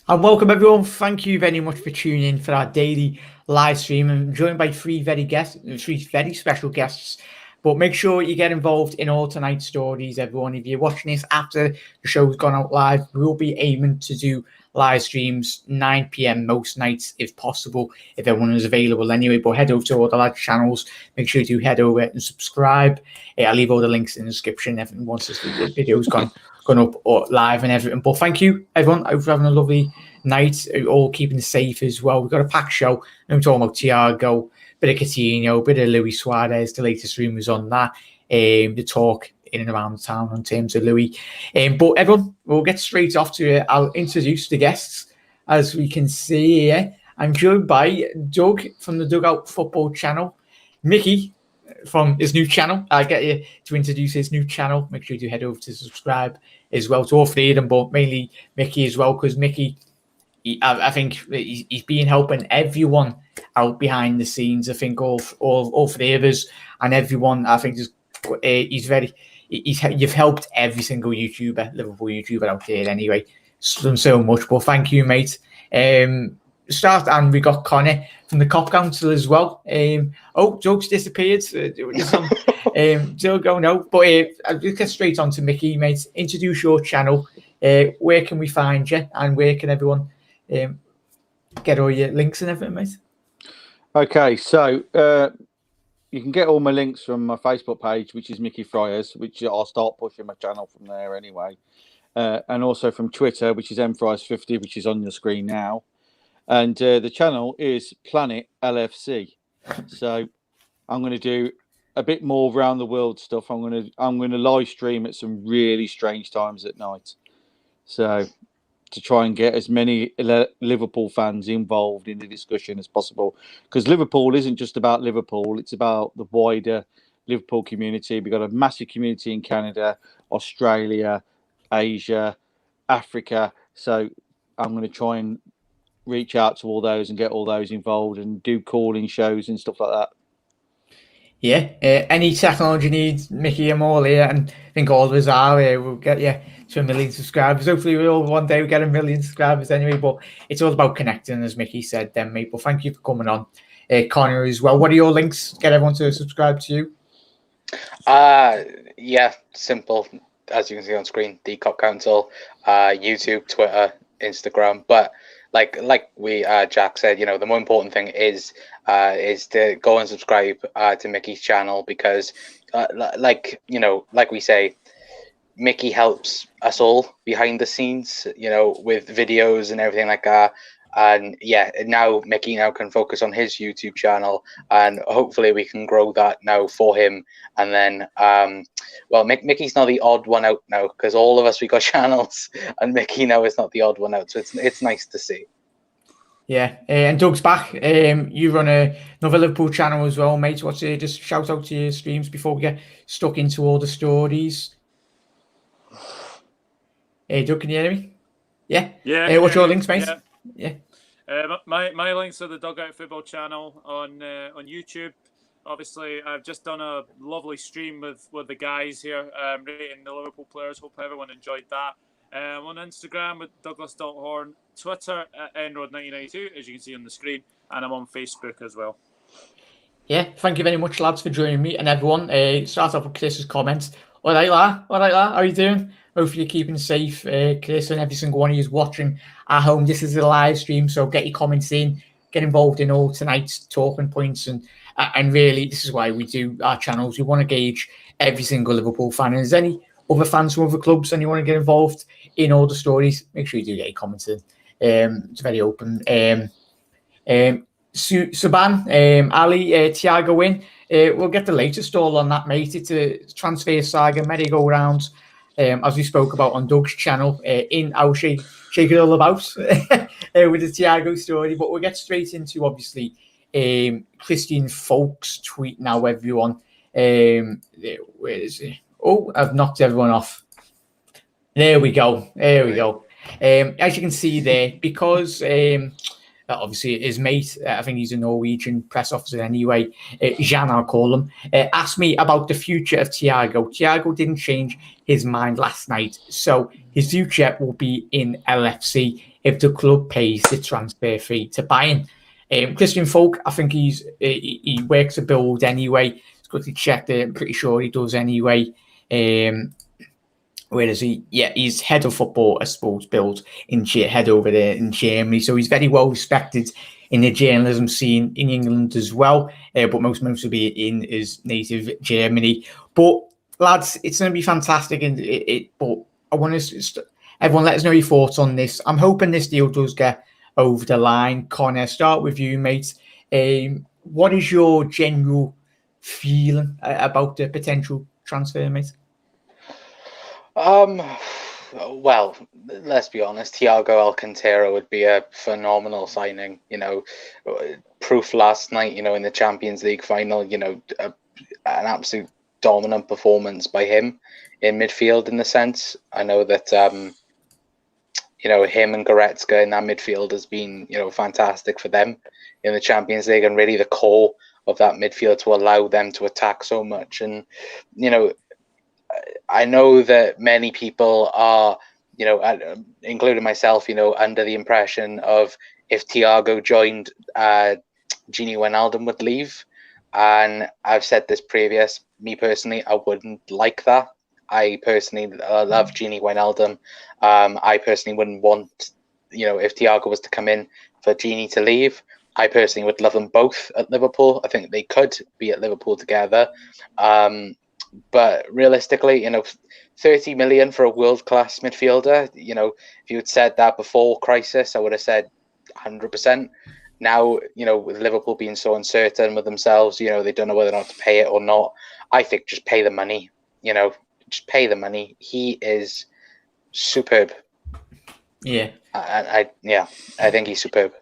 And welcome everyone. Thank you very much for tuning in for our daily live stream. I'm joined by three very special guests. But make sure you get involved in all tonight's stories, everyone. If you're watching this after the show's gone out live, we'll be aiming to do live streams 9 p.m. most nights if possible, if everyone is available anyway. But head over to all the live channels. Make sure you do head over and subscribe. I'll leave all the links in the description. Everyone once this video's gone up or live and everything. But thank you, everyone. I hope you're having a lovely night. All keeping safe as well. We've got a packed show. I'm talking about Thiago, bit of Coutinho, bit of Luis Suarez. The latest rumours on that. The talk in and around the town in terms of Louis. But everyone, we'll get straight off to it. I'll introduce the guests. As we can see here, I'm joined by Doug from the Dugout Football channel, Mickey from his new channel. I'll get you to introduce his new channel. Make sure you do head over to subscribe as well to all three of them, but mainly Mickey as well, because Mickey, I think he's been helping everyone out behind the scenes. I think all three of us and everyone, I think you've helped every single Liverpool YouTuber out there anyway. Done so much, but thank you, mate. And we got Connor from the Cop Council as well. Jokes disappeared. Still going out, but I'll just get straight on to Mickey, mate. Introduce your channel. Where can we find you, and where can everyone get all your links and everything, mate? Okay, so you can get all my links from my Facebook page, which is Mickey Friars, which I'll start pushing my channel from there anyway. And also from Twitter, which is mfries50, which is on the screen now. And the channel is Planet LFC. So I'm going to do a bit more around the world stuff. I'm going to live stream at some really strange times at night. So to try and get as many Liverpool fans involved in the discussion as possible, because Liverpool isn't just about Liverpool, it's about the wider Liverpool community. We've got a massive community in Canada, Australia, Asia, Africa. So I'm going to try and reach out to all those and get all those involved and do calling shows and stuff like that. Yeah, any technology needs, Mickey, I'm all here, and I think all of us are here. We'll get you to 1 million subscribers. Hopefully we'll one day get 1 million subscribers anyway, but it's all about connecting, as Mickey said then, mate. But thank you for coming on. Connor as well, what are your links? Get everyone to subscribe to you. Yeah, simple. As you can see on screen, the Cop Council, YouTube, Twitter, Instagram. But like Jack said, the more important thing is to go and subscribe to Mickey's channel, because like we say, Mickey helps us all behind the scenes, with videos and everything like that. And yeah, now Mickey can focus on his YouTube channel, and hopefully we can grow that now for him. And then, Mickey's not the odd one out now, because all of us, we got channels, and Mickey now is not the odd one out. So it's nice to see. Yeah, and Doug's back. You run another Liverpool channel as well, mate. What's it? Just shout out to your streams before we get stuck into all the stories. Doug, can you hear me? Yeah. Yeah. What's your links, mate? Yeah. My links are the Dugout Football channel on YouTube. Obviously, I've just done a lovely stream with the guys here, rating the Liverpool players. Hope everyone enjoyed that. I'm on Instagram with Douglas.Horn, Twitter at nroad1992, as you can see on the screen, and I'm on Facebook as well. Yeah, thank you very much, lads, for joining me and everyone. Start off with Chris's comments. All right, La. How are you doing? Hopefully you're keeping safe, Chris, and every single one of you is watching at home. This is a live stream, so get your comments in, get involved in all tonight's talking points, and really, this is why we do our channels. We want to gauge every single Liverpool fan. And is any other fans from other clubs and you want to get involved in all the stories, make sure you do get your comments in. It's very open. Suban, Ali, Thiago win. We'll get the latest all on that, mate. It's a transfer saga, merry-go-round, as we spoke about on Doug's channel, in I'll shake it all about with the Thiago story. But we'll get straight into, obviously, Christian Folk's tweet now, everyone. Where is it? Oh, I've knocked everyone off. There we go. As you can see there, because obviously his mate, I think he's a Norwegian press officer anyway, Jan, I'll call him, asked me about the future of Thiago. Thiago didn't change his mind last night, so his future will be in LFC if the club pays the transfer fee to Bayern. Christian Folk, I think he works a build anyway. It's good to check that. I'm pretty sure he does anyway. Where is he? Yeah, he's head of football, I suppose, build head over there in Germany. So he's very well respected in the journalism scene in England as well. But most will be in his native Germany. But lads, it's going to be fantastic. But I want to everyone let us know your thoughts on this. I'm hoping this deal does get over the line. Connor, start with you, mate. What is your general feeling about the potential transfer, mate? Well, let's be honest. Thiago Alcantara would be a phenomenal signing. Proof last night. In the Champions League final. An absolute dominant performance by him in midfield. In the sense, I know that him and Goretzka in that midfield has been fantastic for them in the Champions League, and really the core of that midfield to allow them to attack so much. And I know that many people are, including myself, under the impression of if Thiago joined, Gini Wijnaldum would leave. And I've said this previous, me personally, I wouldn't like that. I personally love Gini Wijnaldum. I personally wouldn't want, if Thiago was to come in for Gini to leave, I personally would love them both at Liverpool. I think they could be at Liverpool together. But realistically, 30 million for a world-class midfielder, if you had said that before crisis, I would have said 100%. Now, with Liverpool being so uncertain with themselves, they don't know whether or not to pay it or not. I think just pay the money, just pay the money. He is superb. Yeah. I think he's superb.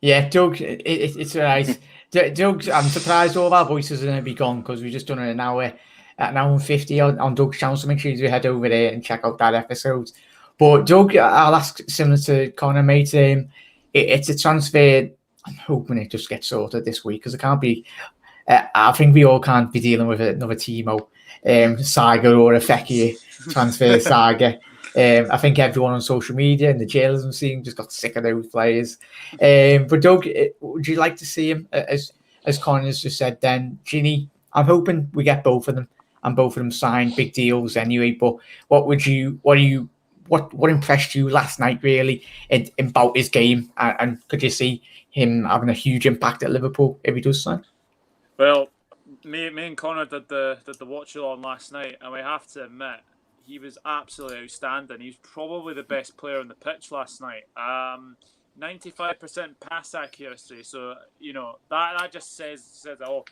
Yeah, Doug, it's all right. Doug, I'm surprised all of our voices are going to be gone because we've just done an hour and 50 on Doug's channel. So make sure you head over there and check out that episode. But Doug, I'll ask similar to Connor, mate. It's a transfer. I'm hoping it just gets sorted this week because it can't be. I think we all can't be dealing with another Timo saga or a Fekir transfer saga. I think everyone on social media and the journalism scene just got sick of those players. But Doug, would you like to see him, as Connor's just said then, Ginny? I'm hoping we get both of them and both of them sign big deals anyway. But what impressed you last night really about his game? And could you see him having a huge impact at Liverpool if he does sign? Well, me and Connor did the watch along last night, and we have to admit, he was absolutely outstanding. He's probably the best player on the pitch last night. 95% pass accuracy. So, that just says oh,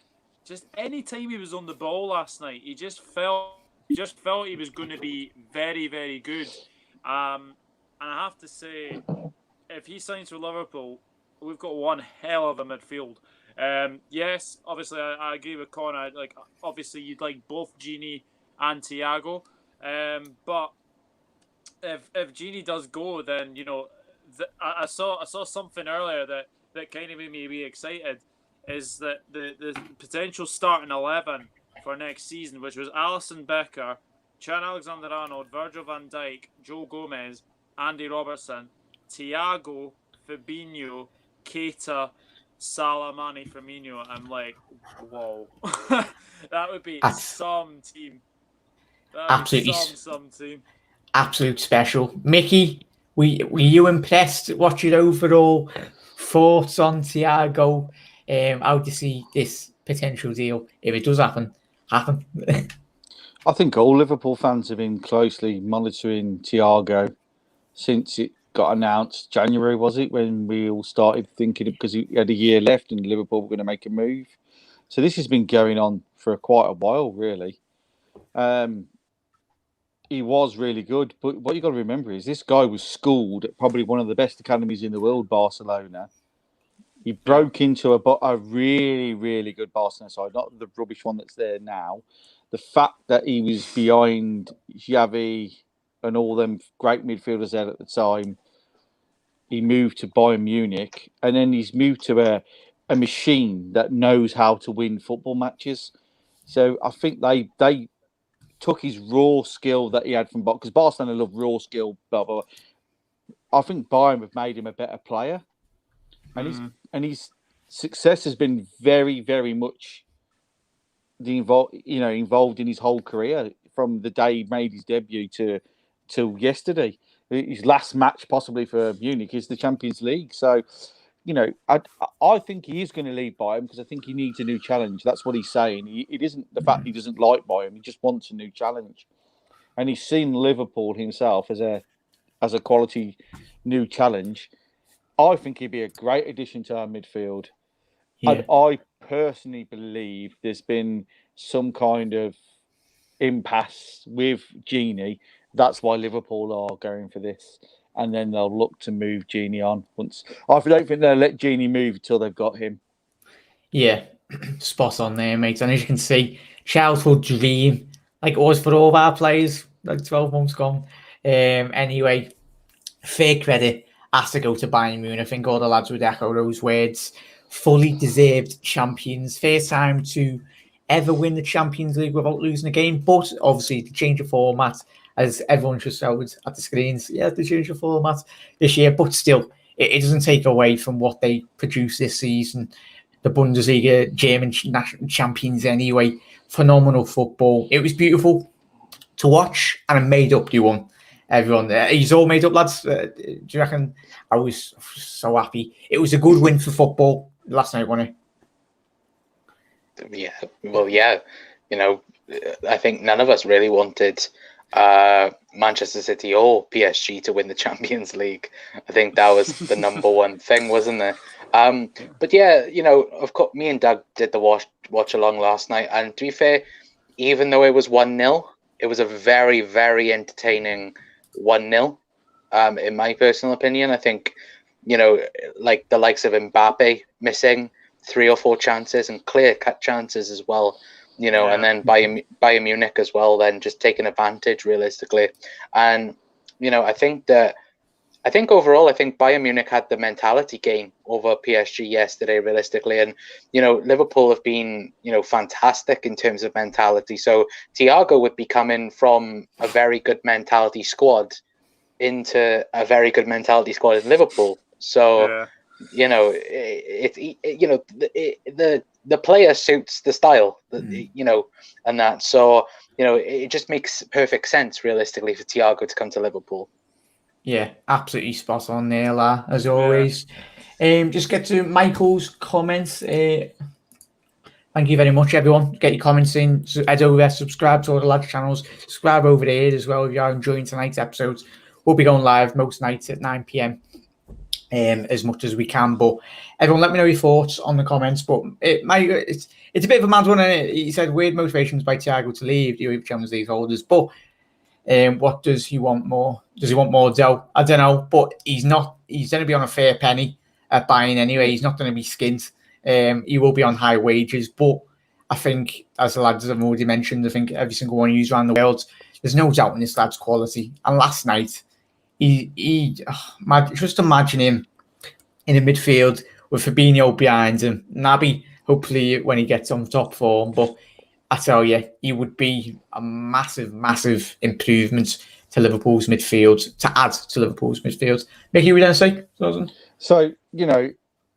just any time he was on the ball last night, he just felt he was going to be very, very good. And I have to say, if he signs for Liverpool, we've got one hell of a midfield. Yes, obviously I agree with Connor. Like, obviously you'd like both Gini and Thiago. But if Gini does go, then I saw something earlier that kind of made me be excited. Is that the potential starting 11 for next season, which was Alisson Becker, Trent Alexander-Arnold, Virgil van Dijk, Joe Gomez, Andy Robertson, Thiago, Fabinho, Keita, Salah, Mane, Firmino. I'm like, whoa, that would be some team. Absolutely, some team. Absolute special. Mickey, were you impressed? What's your overall thoughts on Thiago? How do you see this potential deal if it does happen? I think all Liverpool fans have been closely monitoring Thiago since it got announced. January, was it, when we all started thinking, because he had a year left and Liverpool were going to make a move. So this has been going on for quite a while, really. He was really good, but what you got to remember is this guy was schooled at probably one of the best academies in the world, Barcelona. He broke into a really, really good Barcelona side, not the rubbish one that's there now. The fact that he was behind Xavi and all them great midfielders there at the time, he moved to Bayern Munich, and then he's moved to a machine that knows how to win football matches. So I think they took his raw skill that he had from because Barcelona love raw skill, blah, blah, blah. I think Bayern have made him a better player, and his success has been very, very much involved in his whole career from the day he made his debut till yesterday. His last match possibly for Munich is the Champions League. So, I think he is going to leave Bayern because I think he needs a new challenge. That's what he's saying. It isn't the fact he doesn't like Bayern. He just wants a new challenge. And he's seen Liverpool himself as a quality new challenge. I think he'd be a great addition to our midfield. Yeah. And I personally believe there's been some kind of impasse with Genie. That's why Liverpool are going for this. And then they'll look to move Genie on once. I don't think they'll let Genie move until they've got him. Yeah, spot on there, mate. And as you can see, childhood dream, like it was for all of our players, like 12 months gone. Anyway, fair credit has to go to Bayern Munich. I think all the lads would echo those words. Fully deserved champions. First time to ever win the Champions League without losing a game. But obviously, the change of format, as everyone just showed at the screens, the change of format this year. But still, it doesn't take away from what they produced this season. The Bundesliga, German national champions anyway. Phenomenal football. It was beautiful to watch, and I made up you one. Everyone, he's all made up, lads. Do you reckon? I was so happy. It was a good win for football last night, wasn't it? Yeah. Well, yeah. I think none of us really wanted Manchester City or PSG to win the Champions League. I think that was the number one thing, wasn't it? But yeah, of course, me and Doug did the watch along last night, and to be fair, even though it was 1-0, it was a very, very entertaining 1-0. In my personal opinion, I think, like the likes of Mbappe missing 3 or 4 chances and clear-cut chances as well. And then Bayern Munich as well, then just taking advantage realistically. And, I think overall, Bayern Munich had the mentality game over PSG yesterday, realistically. And, Liverpool have been, fantastic in terms of mentality. So Thiago would be coming from a very good mentality squad into a very good mentality squad in Liverpool. So, the player suits the style, and that. So, it just makes perfect sense, realistically, for Thiago to come to Liverpool. Yeah, absolutely spot on there, La, as always. Just get to Michael's comments. Thank you very much, everyone. Get your comments in. So head over there, subscribe to all the lads' channels. Subscribe over there as well if you are enjoying tonight's episodes. We'll be going live most nights at 9 p.m. As much as we can. But everyone, let me know your thoughts on the comments. But it's a bit of a mad one, isn't it? He said weird motivations by Thiago to leave the UEFA Champions League holders. But what does he want more? Does he want more dough? I don't know. But he's not. He's going to be on a fair penny at Bayern anyway. He's not going to be skint. He will be on high wages. But I think, as the lads have already mentioned, I think every single one of you around the world, there's no doubt in this lad's quality. And last night, just imagine him in the midfield with Fabinho behind him. Naby, hopefully, when he gets on top form. But I tell you, he would be a massive, massive improvement to Liverpool's midfield, to add to Liverpool's midfield. Mickey, you were going to say something? So,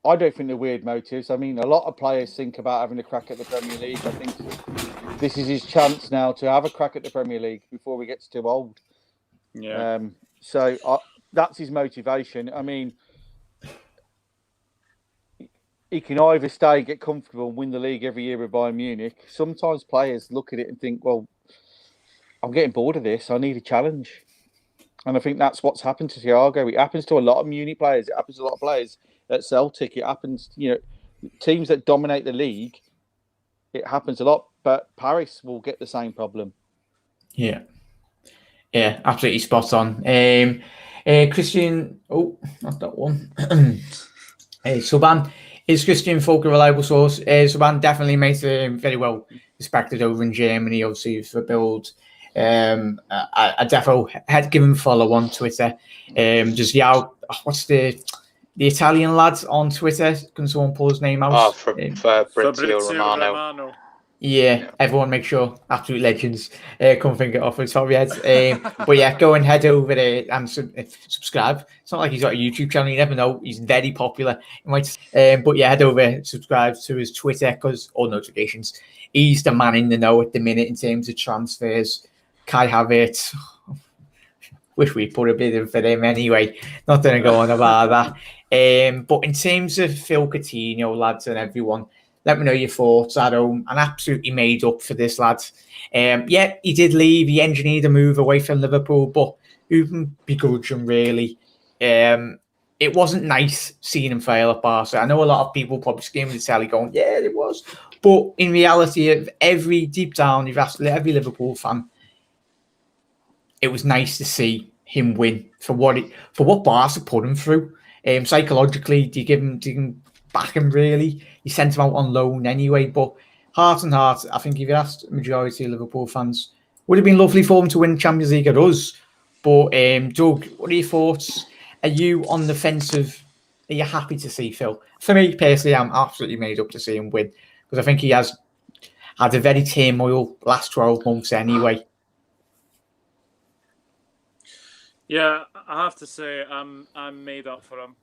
I don't think they're weird motives. I mean, a lot of players think about having a crack at the Premier League. I think this is his chance now to have a crack at the Premier League before he gets too old. Yeah. So that's his motivation. I mean, he can either stay, get comfortable, and win the league every year with Bayern Munich. Sometimes players look at it and think, well, I'm getting bored of this. I need a challenge. And I think that's what's happened to Thiago. It happens to a lot of Munich players. It happens to a lot of players at Celtic. It happens, teams that dominate the league. It happens a lot. But Paris will get the same problem. Yeah. Yeah, absolutely spot on. Christian, not that one. Subban, is Christian Folk a reliable source? Subban definitely makes him very well respected over in Germany, obviously, for build I definitely had given follow on Twitter. Just what's the Italian lads on Twitter? Can someone pull his name out? Oh, Fabrizio Romano. Romano. Yeah, everyone make sure, absolute legends. Can't think it off the top of your head. But yeah, go and head over there and subscribe. It's not like he's got a YouTube channel, you never know. He's very popular. But yeah, head over, subscribe to his Twitter, because all notifications. He's the man in the know at the minute in terms of transfers. Kai Havertz. Wish we put a bit in for him anyway. Not going to go on about that. But in terms of Phil Coutinho, lads, and everyone, let me know your thoughts at home. I'm absolutely made up for this, lads. Yeah, he did leave. He engineered a move away from Liverpool, but who can begrudge him, really? It wasn't nice seeing him fail at Barca. I know a lot of people probably screaming the telly going, yeah, it was. But in reality, deep down, you've asked every Liverpool fan, it was nice to see him win for what Barca put him through. Psychologically, do you give him back him, really? You sent him out on loan anyway, but heart and heart, I think if you asked the majority of Liverpool fans, would have been lovely for him to win Champions League at us. But Doug, what are your thoughts? Are you on the fence are you happy to see Phil? For me personally, I'm absolutely made up to see him win, because I think he has had a very turmoil last 12 months anyway. Yeah, I have to say I'm made up for him.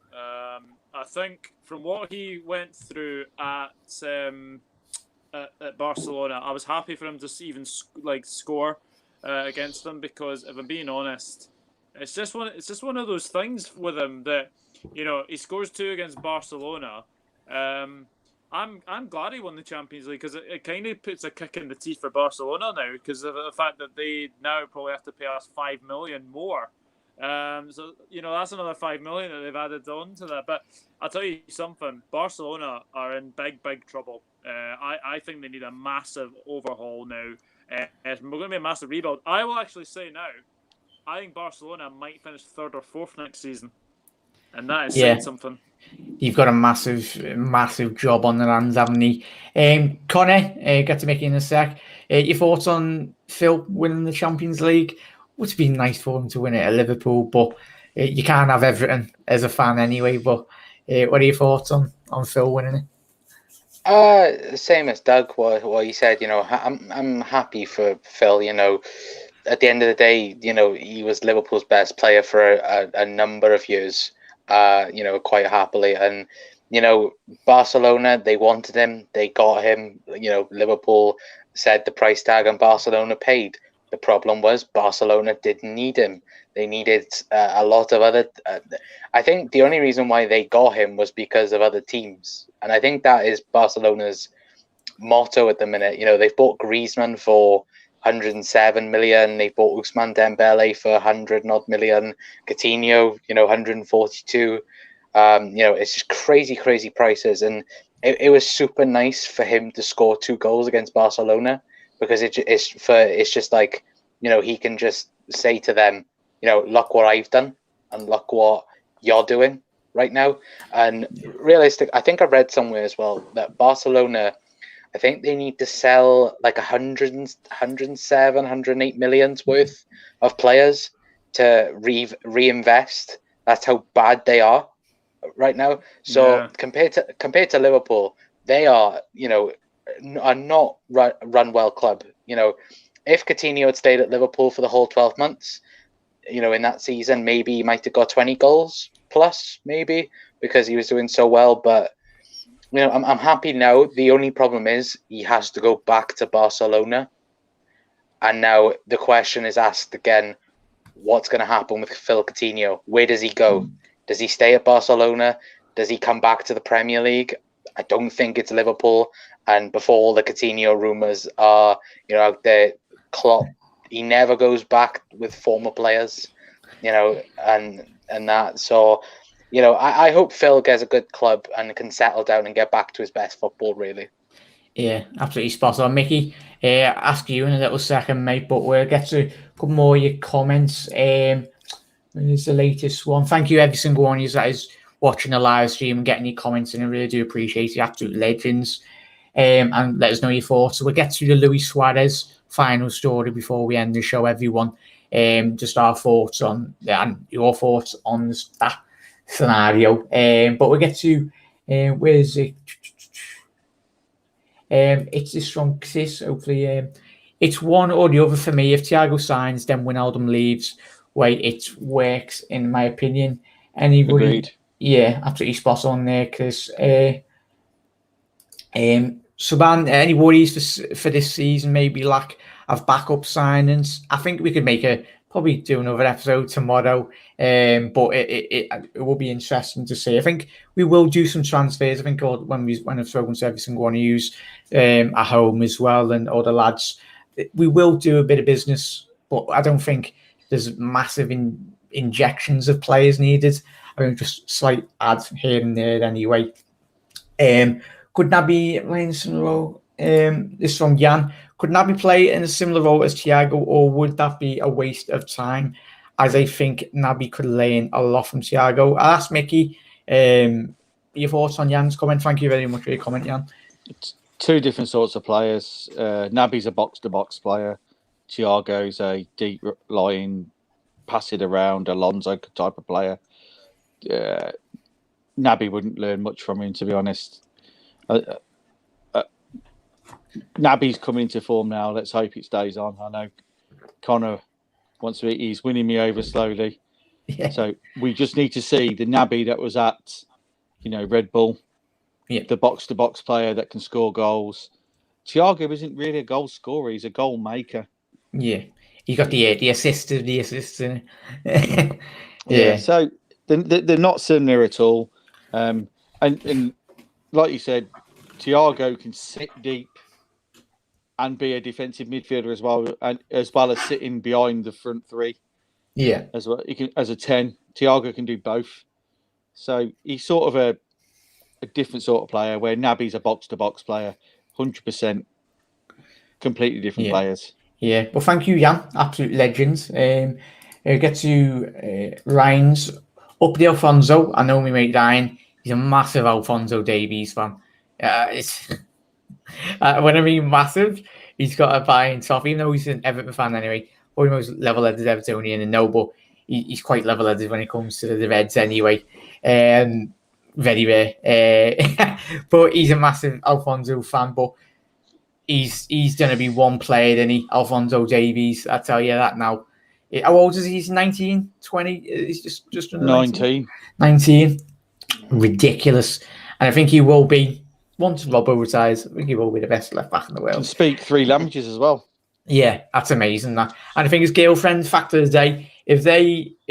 I think from what he went through at Barcelona, I was happy for him to even score against them, because if I'm being honest, it's just one of those things with him that, you know, he scores 2 against Barcelona. I'm glad he won the Champions League, because it kind of puts a kick in the teeth for Barcelona now, because of the fact that they now probably have to pay us $5 million more. So, you know, that's another $5 million that they've added on to that. But I'll tell you something, Barcelona are in big trouble. I think they need a massive overhaul now. We're going to be a massive rebuild. I will actually say now, I think Barcelona might finish 3rd or 4th next season, and that is saying something. You've got a massive job on the hands, haven't you? Connor, got to make it in a sec. Your thoughts on Phil winning the Champions League? Would have been nice for him to win it at Liverpool, but you can't have everything as a fan anyway. But what are your thoughts on Phil winning it? Same as Doug, what he said. You know, I'm happy for Phil. You know, at the end of the day, you know, he was Liverpool's best player for a number of years. You know, quite happily, and you know, Barcelona, they wanted him, they got him. You know, Liverpool said the price tag, and Barcelona paid. The problem was Barcelona didn't need him. They needed a lot of other... I think the only reason why they got him was because of other teams. And I think that is Barcelona's motto at the minute. You know, they've bought Griezmann for 107 million. They bought Ousmane Dembele for 100-odd million. Coutinho, you know, 142. You know, it's just crazy prices. And it was super nice for him to score 2 goals against Barcelona, because it's just like, you know, he can just say to them, you know, look what I've done and look what you're doing right now. And realistic, I think I read somewhere as well that Barcelona, I think they need to sell like 107, 108 millions worth of players to reinvest. That's how bad they are right now. So compared to Liverpool, they are, you know, are not run well club. You know, if Coutinho had stayed at Liverpool for the whole 12 months, you know, in that season, maybe he might have got 20 goals plus, maybe, because he was doing so well. But, you know, I'm happy now. The only problem is he has to go back to Barcelona. And now the question is asked again, what's going to happen with Phil Coutinho? Where does he go? Does he stay at Barcelona? Does he come back to the Premier League? I don't think it's Liverpool. And before all the Coutinho rumours are, you know, out there, Klopp, he never goes back with former players, you know, and that. So, you know, I hope Phil gets a good club and can settle down and get back to his best football, really. Yeah, absolutely spot on, Mickey. Ask you in a little second, mate, but we'll get to a couple more of your comments. Here's the latest one. Thank you, every single one of you that is watching the live stream and getting your comments, and I really do appreciate it. Absolute legends. and let us know your thoughts. So we'll get to the Luis Suarez final story before we end the show, everyone. Just our thoughts on and your thoughts on that scenario. But we'll get to where is it? It's this from Chris. Hopefully, it's one or the other for me. If Thiago signs, then Wijnaldum leaves. Way it works, in my opinion. Anybody? Agreed. Yeah, absolutely spot on there, Chris. Saban, any worries for this season? Maybe lack of backup signings. I think we could probably do another episode tomorrow. But it will be interesting to see. I think we will do some transfers. I think when I've spoken to every single one of you at home as well, and all the lads, we will do a bit of business. But I don't think there's massive injections of players needed. I mean, just slight ads here and there anyway. Could Naby play in a similar role? This from Jan. Could Naby play in a similar role as Thiago, or would that be a waste of time? As I think Naby could learn a lot from Thiago. I'll ask Mickey your thoughts on Jan's comment. Thank you very much for your comment, Jan. It's two different sorts of players. Naby's a box-to-box player. Thiago's a deep-lying, pass it around, Alonso type of player. Naby wouldn't learn much from him, to be honest. Naby's coming into form now. Let's hope it stays on. I know Connor he's winning me over slowly. Yeah. So we just need to see the Naby that was at, Red Bull. Yeah. The box-to-box player that can score goals. Thiago isn't really a goal scorer. He's a goal maker. Yeah. You got the assist. Yeah. So they're not similar at all. And like you said, Thiago can sit deep and be a defensive midfielder as well as sitting behind the front three. Yeah. As well, he can as a 10. Thiago can do both. So he's sort of a different sort of player, where Naby's a box-to-box player, 100%, completely different players. Yeah. Well, thank you, Jan. Absolute legends. Get to Ryan's up the Alfonso. I know we mate Ryan. He's a massive Alfonso Davies fan. When I mean massive, he's got a buy-in top, even though he's an Everton fan anyway. Or the most level-headed Evertonian and no, but he's quite level-headed when it comes to the Reds anyway. Very rare. But he's a massive Alfonso fan. But he's going to be one player, isn't he? Alfonso Davies. I tell you that now. How old is he? He's 19, 20? He's just under 19. 19. Ridiculous. And I think he will be, once Robbo retires, I think he will be the best left back in the world. Can speak 3 languages as well. Yeah, that's amazing. That, and I think his girlfriend, fact of the day, if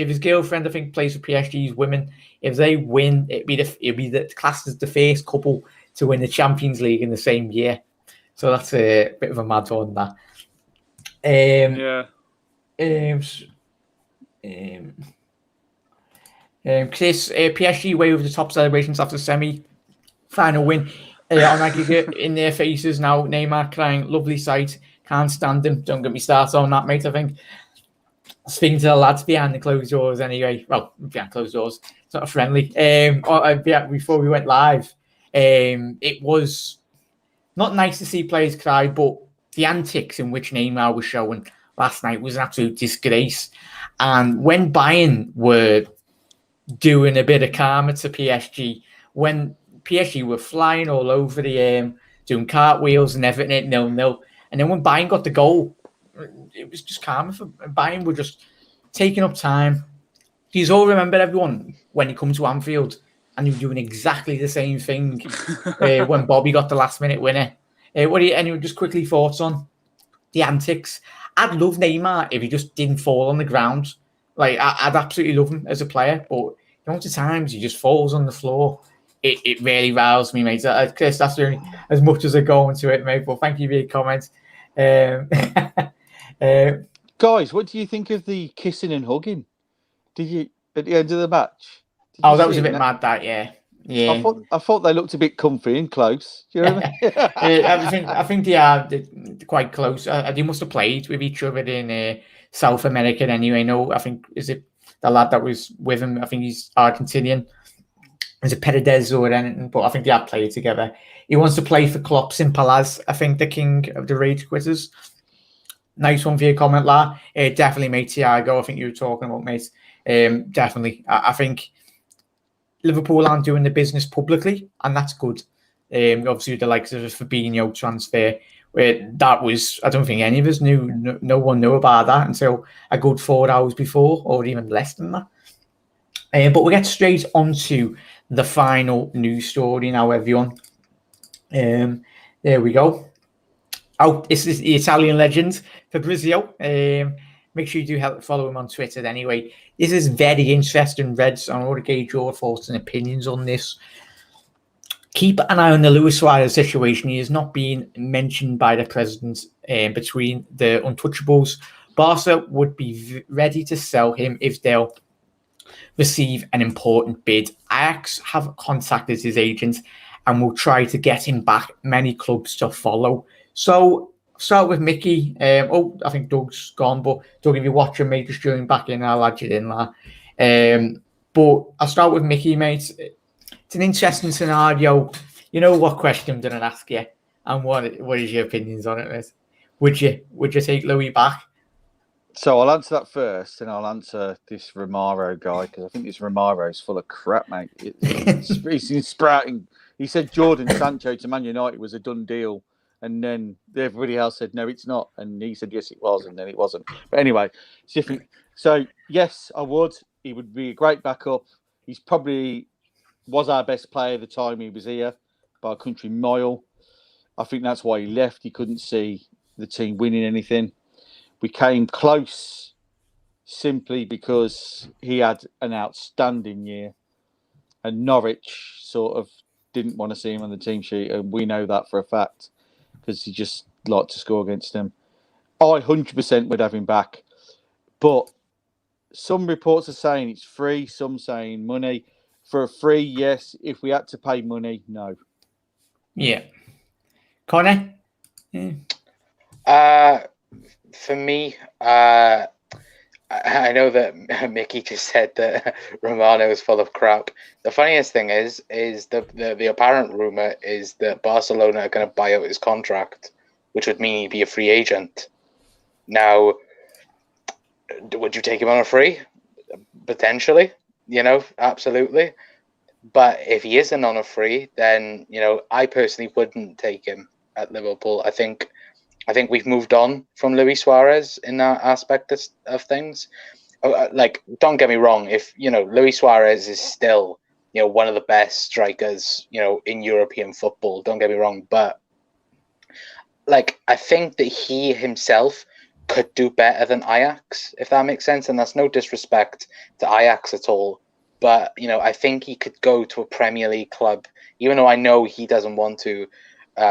his girlfriend, I think, plays for PSG's women, if they win, it'd be the classed as the first couple to win the Champions League in the same year. So that's a bit of a mad one. That. Chris, PSG way over the top celebrations after semi-final win on aggregate in their faces now. Neymar crying, lovely sight. Can't stand him. Don't get me started on that, mate. I think speaking to the lads behind the closed doors anyway. Well, behind closed doors. It's not friendly. Before we went live, it was not nice to see players cry, but the antics in which Neymar was showing last night was an absolute disgrace. And when Bayern were doing a bit of karma to PSG, when PSG were flying all over the doing cartwheels and everything, 0-0. And then when Bayern got the goal, it was just karma for Bayern. Were just taking up time. You all remember, everyone, when you come to Anfield and you're doing exactly the same thing when Bobby got the last minute winner. What do you, anyone, just quickly thoughts on the antics? I'd love Neymar if he just didn't fall on the ground. Like, I'd absolutely love him as a player, but the amount of times he just falls on the floor, it really riles me, mate. Chris, that's really as much as I go into it, mate. But thank you for your comments. Guys, what do you think of the kissing and hugging? Did you at the end of the match? That was a bit mad. That yeah. I thought they looked a bit comfy and close. Do you know what I mean? I think they are quite close. They must have played with each other in South America anyway. No, I think is it the lad that was with him. I think he's Argentinian. as a Paredes or anything, but I think they have played together. He wants to play for Klopp, simple as. I think the king of the rage quitters. Nice one for your comment, La. Definitely, mate, Thiago. I think you were talking about, mate. Definitely. I think Liverpool aren't doing the business publicly, and that's good. Obviously, the likes of a Fabinho transfer, where that was, I don't think any of us knew, no one knew about that until a good 4 hours before, or even less than that. But we'll get straight onto the final news story now, everyone. There we go. Oh, this is the Italian legend, Fabrizio. Make sure you do help follow him on Twitter anyway. This is very interesting, Reds. I want to gauge your thoughts and opinions on this. Keep an eye on the Luis Suarez situation. He is not being mentioned by the president between the untouchables. Barca would be ready to sell him if they'll receive an important bid. Ajax have contacted his agent and will try to get him back. Many clubs to follow. So start with Mickey. I think Doug's gone, but Doug, if you're watching, mate, just join back in. I'll add you in there. But I'll start with Mickey, mate. It's an interesting scenario. You know what question I'm going to ask you, and what is your opinions on it, mate? Would you take Louis back? So I'll answer that first, and I'll answer this Romero guy, because I think this Romero's full of crap, mate. He's sprouting. He said Jordan Sancho to Man United was a done deal, and then everybody else said, no, it's not. And he said, yes, it was, and then it wasn't. But anyway, it's different. So, yes, I would. He would be a great backup. He's probably was our best player the time he was here by a country mile. I think that's why he left. He couldn't see the team winning anything. We came close simply because he had an outstanding year, and Norwich sort of didn't want to see him on the team sheet, and we know that for a fact because he just liked to score against them. I 100% would have him back, but some reports are saying it's free, some saying money. For a free, yes. If we had to pay money, no. Yeah. Connor? For me, I know that Mickey just said that Romano is full of crap. The funniest thing is the apparent rumor is that Barcelona are going to buy out his contract, which would mean he'd be a free agent. Now, would you take him on a free? Potentially, absolutely. But if he isn't on a free, then I personally wouldn't take him at Liverpool. I think we've moved on from Luis Suarez in that aspect of things. Like, don't get me wrong. If Luis Suarez is still one of the best strikers in European football, don't get me wrong. But like, I think that he himself could do better than Ajax, if that makes sense. And that's no disrespect to Ajax at all. But I think he could go to a Premier League club, even though I know he doesn't want to.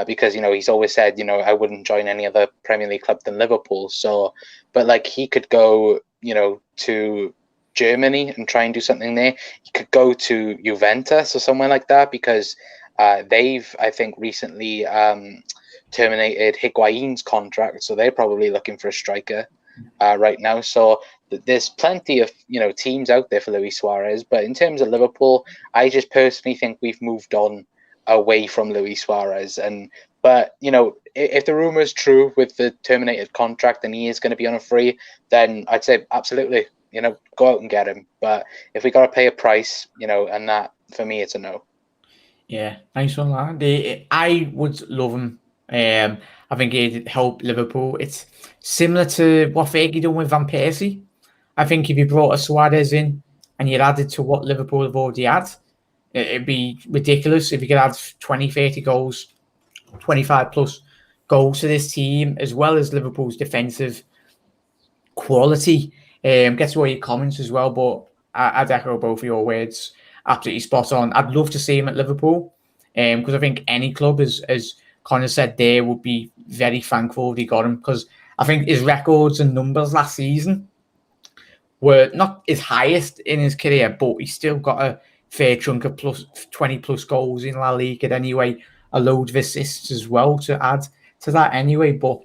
Because he's always said I wouldn't join any other Premier League club than Liverpool. So, but like, he could go to Germany and try and do something there. He could go to Juventus or somewhere like that, because they've, I think, recently terminated Higuain's contract, so they're probably looking for a striker right now. So there's plenty of teams out there for Luis Suarez. But in terms of Liverpool, I just personally think we've moved on away from Luis Suarez. But if the rumor is true with the terminated contract and he is going to be on a free, then I'd say absolutely, go out and get him. But if we got to pay a price, and that, for me, it's a no. Yeah, nice one, lad. I would love him. I think it'd help Liverpool. It's similar to what Fergie done with Van Persie. I think if you brought a Suarez in and you added to what Liverpool have already had, it'd be ridiculous if you could add 20, 30 goals, 25 plus goals to this team, as well as Liverpool's defensive quality. Gets away your comments as well, but I'd echo both of your words. Absolutely spot on. I'd love to see him at Liverpool, because I think any club, as Connor said there, would be very thankful if he got him, because I think his records and numbers last season were not his highest in his career, but he still got a fair chunk of 20 plus goals in La Liga anyway, a load of assists as well to add to that anyway. But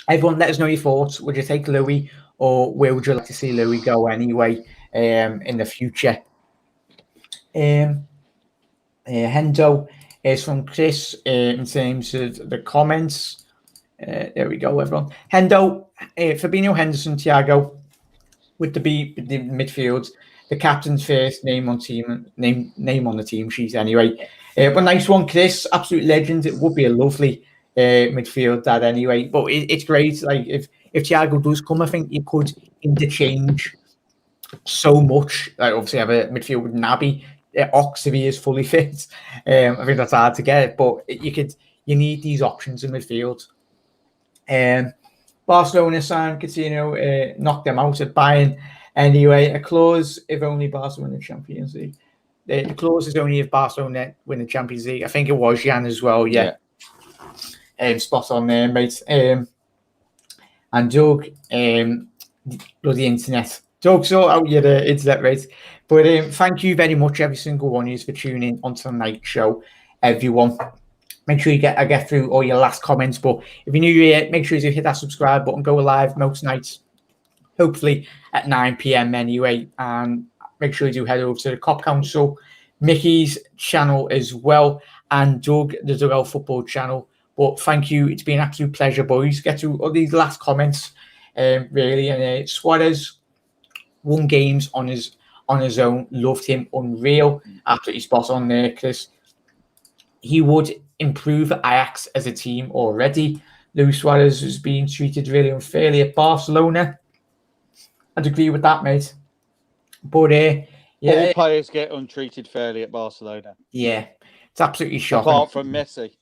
everyone, let us know your thoughts. Would you take Louis, or where would you like to see Louis go anyway in the future? Hendo is from Chris in terms of the comments. There we go, everyone. Hendo, Fabinho, Henderson, Thiago with the midfield, the captain's first name on the team sheet anyway. But nice one, Chris. Absolute legend. It would be a lovely midfield that anyway. But it's great. Like if Thiago does come, I think you could interchange so much. Like obviously have a midfield with Naby, Ox if he is fully fit. I think that's hard to get, but you need these options in midfield. Barcelona signed Coutinho, knocked them out at Bayern. Anyway, a clause if only Barcelona win the Champions League. The clause is only if Barcelona win the Champions League. I think it was Jan as well. Yeah. Spot on there, mate. And Doug, bloody internet. Doug, sort out your internet, mate. But thank you very much, every single one of you, for tuning in onto the night show, everyone. Make sure you get through all your last comments. But if you're new here, make sure you hit that subscribe button. Go live most nights, hopefully at 9 p.m. anyway. And make sure you do head over to the Cop Council, Mickey's channel as well, and Doug, the Dugout Football channel. But thank you. It's been an absolute pleasure, boys. Get through all these last comments, really. And Suarez won games on his own. Loved him. Unreal. Absolutely spot on there, Chris. He would improve Ajax as a team already. Luis Suarez is being treated really unfairly at Barcelona. I'd agree with that, mate. But all players get untreated fairly at Barcelona. Yeah, it's absolutely shocking. Apart from Messi.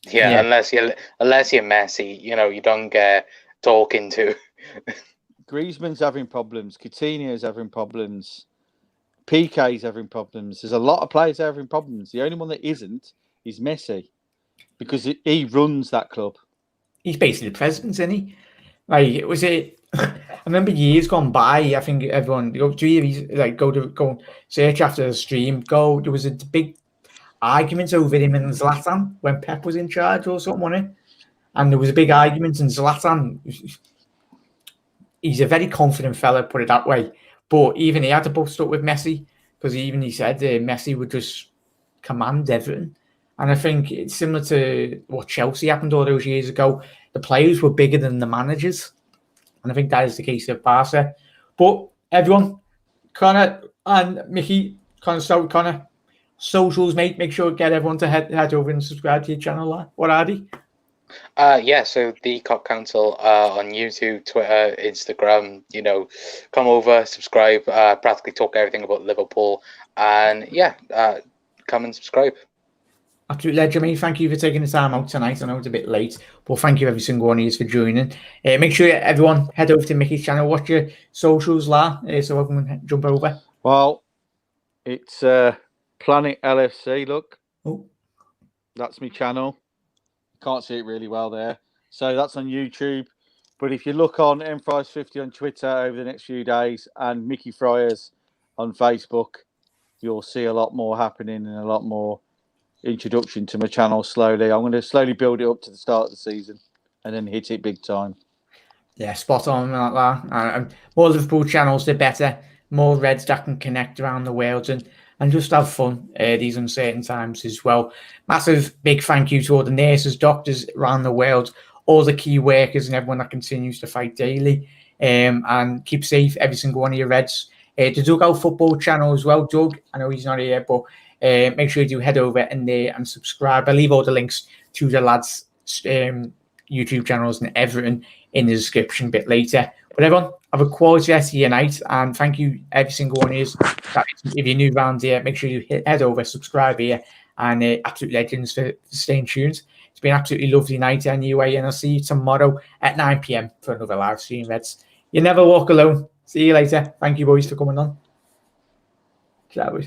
Yeah. unless you're Messi, you don't get talking to. Griezmann's having problems. Coutinho's having problems. PK's having problems. There's a lot of players having problems. The only one that isn't is Messi, because he runs that club. He's basically the president, isn't he? Like, I remember years gone by. I think everyone go and search after the stream. There was a big argument over him and Zlatan when Pep was in charge or something, wasn't it? And there was a big argument, and Zlatan, he's a very confident fella, put it that way. But even he had to bust up with Messi, because he said Messi would just command everything. And I think it's similar to what Chelsea happened all those years ago. The players were bigger than the managers. And I think that is the case of Barca. But everyone, Connor and Mickey, Connor, socials, mate, make sure to get everyone to head over and subscribe to your channel. What are they? So the Cop Council on YouTube, Twitter, Instagram, come over, subscribe, practically talk everything about Liverpool. And come and subscribe. Absolute legend, mate. Thank you for taking the time out tonight. I know it's a bit late, but thank you every single one of you for joining. Make sure everyone head over to Mickey's channel, watch your socials, so everyone can jump over. Well, it's Planet LFC. Look, that's my channel. Can't see it really well there. So that's on YouTube. But if you look on mfries50 on Twitter over the next few days and Mickey Friars on Facebook, you'll see a lot more happening and a lot more introduction to my channel slowly. I'm going to slowly build it up to the start of the season and then hit it big time. Yeah, spot on like that. More Liverpool channels, the better. More Reds that can connect around the world and just have fun these uncertain times as well. Massive big thank you to all the nurses, doctors around the world, all the key workers and everyone that continues to fight daily. And keep safe, every single one of your Reds. The Dugout Football channel as well, Doug. I know he's not here, but make sure you do head over and subscribe. I'll leave all the links to the lads' YouTube channels and everything in the description a bit later. But everyone, have a quality rest of your night, and thank you every single one of you. If you're new around here, make sure you head over, subscribe here, and absolute legends for staying tuned. It's been an absolutely lovely night anyway, and I'll see you tomorrow at 9 p.m. for another live stream, Reds. You never walk alone. See you later. Thank you, boys, for coming on. Ciao.